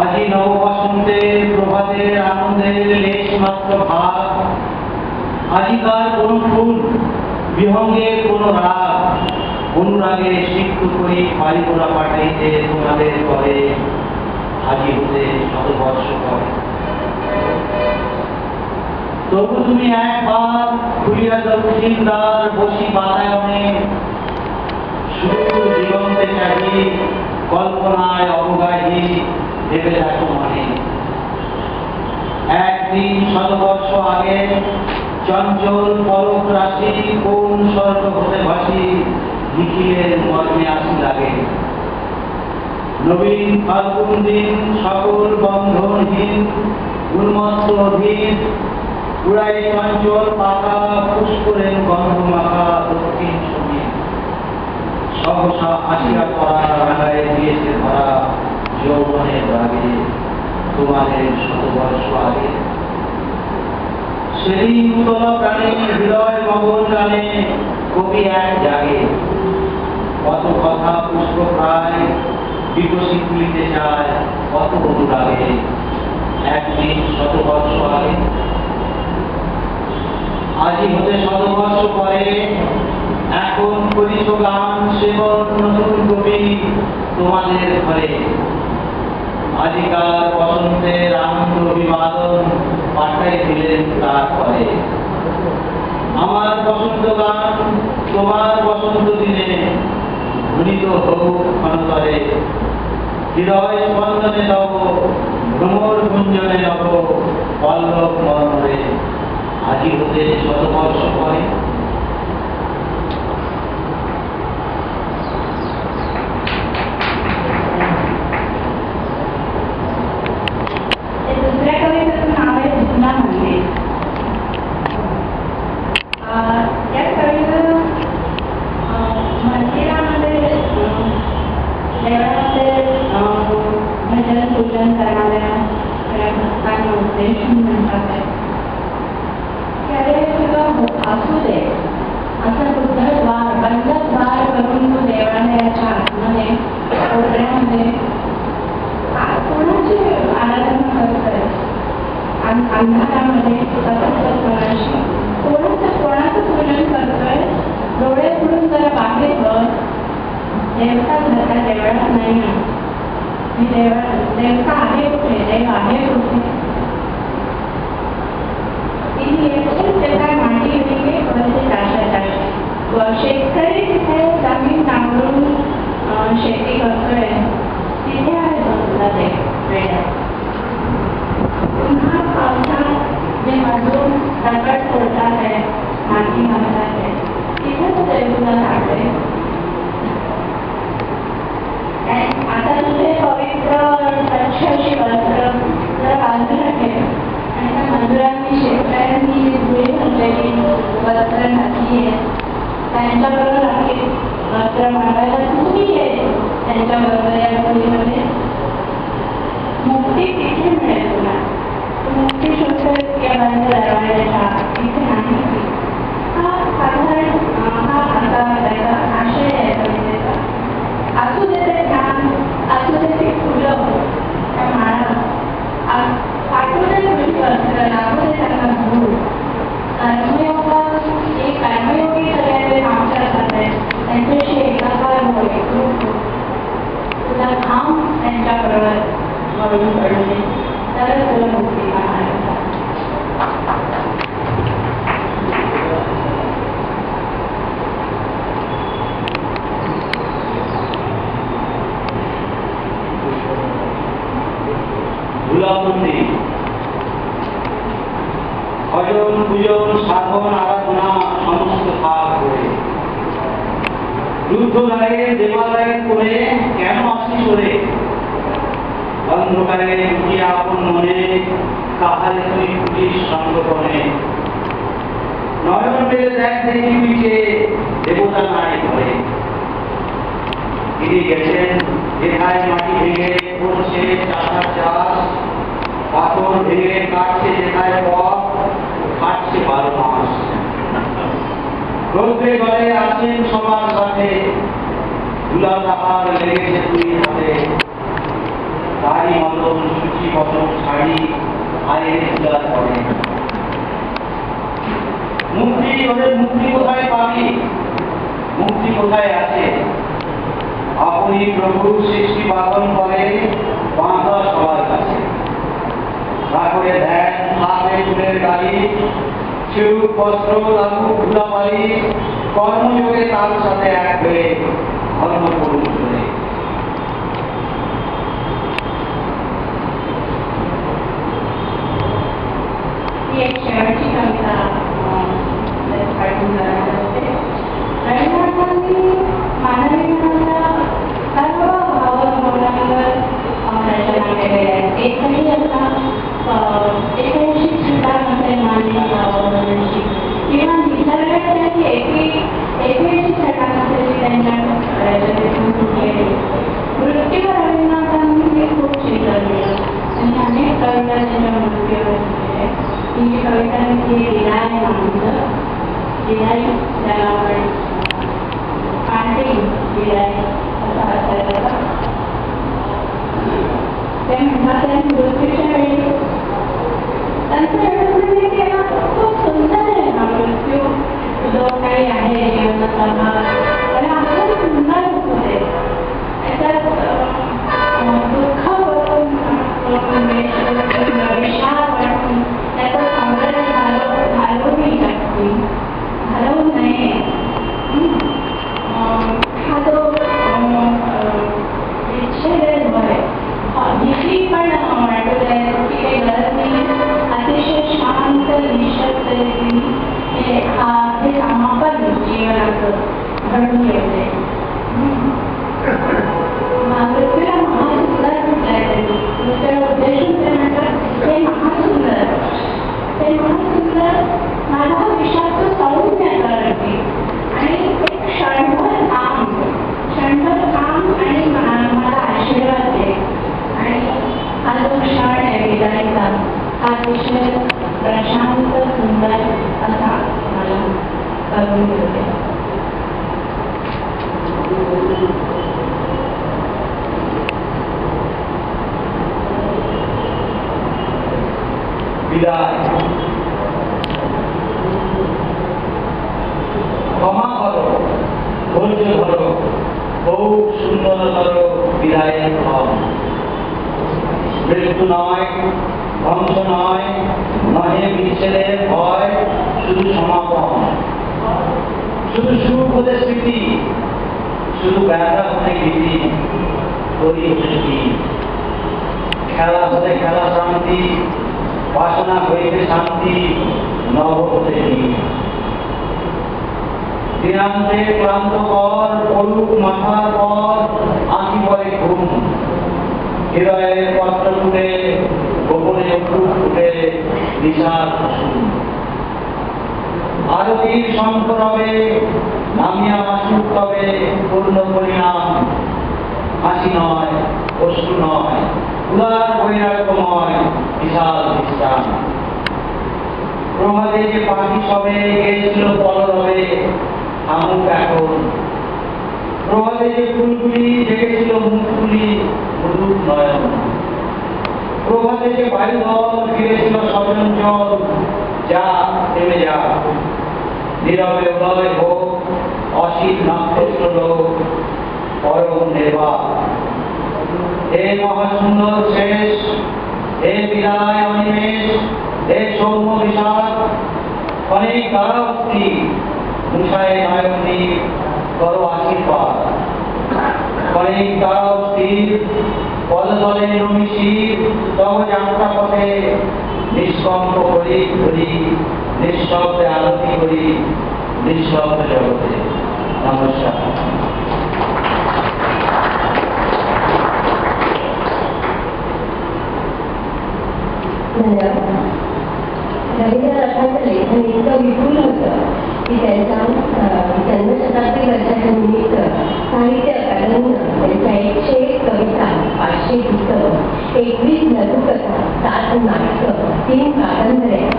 আজি নব বসন্তের প্রভাতের আনন্দের লেশ মাত্র ভাব, আজিকার কোন ফুল বিহঙ্গের কোন রাগ, অনুরাগে সিক্ত করি পারিপোড়া পাঠাইতে তোমাদের ঘরে আজি হতে শতবর্ষ পরে। তবু তুমি একবার খুলিয়া দক্ষিণ দ্বার বসি বাতায়নে, শুধু জীবনতে চাহি কল্পনায় অবগাহী ভেবে দেখো মনে। একদিন শতবর্ষ আগে চঞ্চল পলক রাশি কোন স্বর্গ হতে ভাসি নিখিলের মর্মে আসি লাগে। নবীন ফাল্গুন দিন সকল বন্ধনহীন উন্মত্ত অধীন, উড়াই চঞ্চল পাতা পুষ্করের গন্ধ মাখা দক্ষিণ সমীর। সহসা আসিয়া পড়া রাগায় দিয়েছে ধরা যৌবনের রাগে তোমাদের শতবর্ষ আগে। সেদিন উতল প্রাণে হৃদয় মগন গানে কবি এক জাগে, কত কথা পুষ্প প্রায় বিকশি তুলিতে চায় কত অনুরাগে একদিন শতবর্ষ আগে। আজি হতে শতবর্ষ পরে এখন করিছ গান সেবন নতুন কবি তোমাদের ঘরে। আজিকার বসন্তের আনন্দ অভিবাদন পাঠাই দিলেন তারপরে। আমার বসন্ত গান তোমার বসন্ত দিনে ধ্বনিত হোক ক্ষণতরে। হৃদয় স্পন্দনে নব ভ্রমর গুঞ্জনে নব পল্লব মর্মরে আজি হতে শতবর্ষ পরে। पूजन करणाऱ्या भक्तांना उद्देशून म्हणतात की अरे तुला असू दे असं बुद्धद्वार बंधद्वार करून तू देवालयाच्या आतमध्ये कोपऱ्यामध्ये कोणाची आराधना करतोय आणि अंधारामध्ये कोणाचं पूजन करतोय. डोळे उघडून जरा बाहेर बघ. देवता घरात देवळात नाही मी देवता आहे कुठे, देव आहे कुठे. माटी शेतकरी तिथे जमीन नांगरून शेती करतोय तिथे आहे तुला ते वेळ. पुन्हा पावसात जे मजूर दगड फोडतात आहे माती घालतात आहे तिथे तो देवला लागले. आता तुझे पवित्र स्वच्छ अशी वस्त्र जर बाजूला ठेव आणि त्या मजुरांनी शेतकऱ्यांनी धुळी घातलेली वस्त्र घातली आहे त्यांच्याबरोबर आपली वस्त्र मागायला तुम्ही ये. त्यांच्याबरोबर या धुळीमध्ये मुक्ती तिथे मिळेल तुला. मुक्ती शोधत या बंद दरवाजाच्या तिथे नाही. हा साधारण हा असा आशय आहे कवितेचा. असू दे ते ध्यान, असू दे ते फुलं त्या माळा, पाठवू दे तुम्ही वस्त्र, लागू दे त्यांना धूळ. कर्मयोगी सगळ्यांचे काम करतात त्यांच्याशी एकाकार होय. तुला काम त्यांच्याबरोबर वळून पडले तरच तुला मुक्ती पाहणार. ধুলাবন্দি ভজন পূজন সাধন আরাধনা সমস্ত ভাগ করে রুদ্ধ রায়ের দেবালয়ের করে কেন আসি চলে অন্ধকারে উঠিয়ে আপন মনে কাহারে তুই পুলিশ সংগঠনে নয়ন মেলে দেখ দেখি পিছে দেবতা নাই ঘরে। তিনি গেছেন যেখানে মাটি ভেঙে করছে চাষার চাষ, পাথর ভেঙে কাটছে যেখানে পথ কাটছে 12 মাস। রৌদ্রে ঘরে আছেন সবার সাথে ধুলা তাহার লেগেছে দুই হাতে তারই মতন গায়ে উজাড় করে। মুক্তি, ওদের মুক্তি কোথায় পাবি? মুক্তি কোথায় আছে? আপনি প্রভু সৃষ্টি পালন করে বাঁধা সবার কাছে। তারপরে ধ্যান, হাতে ফুলের গাড়ি, শিরুপ বস্ত্র, লাঘু ধুলাবাড়ি, কর্মযোগে তার সাথে এক হয়ে ধর্ম করুন চলে। एक शेवटची कविता पाठवून रविनाथांनी मानवी मनाला सर्व भावभावनांवर रचना केलेल्या आहेत. एकही असा एकही छटा नसेल मानवी भावभावनांची किंवा निसर्गाची एकही छटा नसेल जी त्यांच्या रचनेतून फुटलेली. मृत्यूवर रविनाथांनी ते खूप चिरडलं. त्यांनी अनेक कविता त्यांच्या मृत्यूवर लिहिल्या. ही कवितांची विदाय म्हणून विदाय ज्याला आपण पांढरी विदाय असा असायचा. ते म्हणतात मृत्यूच्या वेळी त्यांचं एवढं केला खूप सुंदर आहे हा मृत्यू जो काही आहे जीवनाचा भाग त्याला असं सुंदर होते. त्याच्यात दुःख वाटून विषाद वाटून त्याचं सौंदर्य घालवून शकते, घालवू नये. हा जो विच्छेद आहे भीती पण वाटू द्यायची की काही गरज नाही. अतिशय शांत निशब्द हे समापन जीवनाचं घडून येते. मृत्यूला महासुंदर म्हटलंय त्यांनी. मृत्यूला उद्देशून ते म्हणतात हे महासुंदर, ते महासुंदर माझा विषाद सौम्य करते आणि एक क्षणभर काम आणि मला आशीर्वाद दे. आणि हा जो क्षण आहे विदायचा हा अतिशय प्रशांत सुंदर असा मला करून देते. বিদায়, ক্ষমা করো, ধৈর্য ধরো, বহু সুন্দরতর বিদায়ের ফল। মৃত্যু নয়, ধ্বংস নয়, নহে বিচ্ছেদের ভয়, শুধু সমাপন। শুধু সুখ হতে স্মৃতি, শুধু ব্যথা হতে গীতি, তৈরি হতে গীত। খেলা হতে খেলা শান্তি, বাসনা হইতে শান্তি, নব হতে গীত। দিনান্তে ক্লান্ত কর, পড়ুক মাথার পর, আঁকি পরে ঘুম। হৃদয়ের পত্র ফুটে, গোপনে ফুট ফুটে, নিশার কুসুম। আরতির শঙ্খ রবে, নামিয়া আসুক তবে পূর্ণ পরিণাম। হাসি নয়, অশ্রু নয়, উদার বৈরাগ্যময় বিশাল বিশ্রাম। প্রভাতে যে পাখি সবে গেছিল পলরবে, আমুক এখন। প্রভাতে যে ফুলগুলি জেগেছিল মুখগুলি, মধুর নয়ন। প্রভাতে যে বায়ুদল ফিরেছিল সচঞ্চল, যা থেমে যা। নীরবে উদয় হোক অসীম নক্ষত্র লোক, পরম নির্বাক। হে মহাসুন্দর শেষ, হে বিদায় অনিমেষ, হে সৌম্য বিষাদ, অনেক দ্বারাবর্তী মুষায় নয়নী করো আশীর্বাদ। অনেক দ্বারাবর্তী পদতলে নমিশির, তব যাত্রা পথে নিষ্কম্প করি ঘুরি, নিঃশব্দে আরতি করি, নিঃশব্দ জগতে। নমস্কার। रवींद्रनाथांचं लेखन इतकं विपुल होतं की त्यांच्या जन्मशताब्दी वर्षाच्या निमित्त साहित्य अकादमीनं त्यांच्या 101 कविता, 500 गीतं, 21 लघुकथा, 7 नाटकं, 3 कादंबऱ्या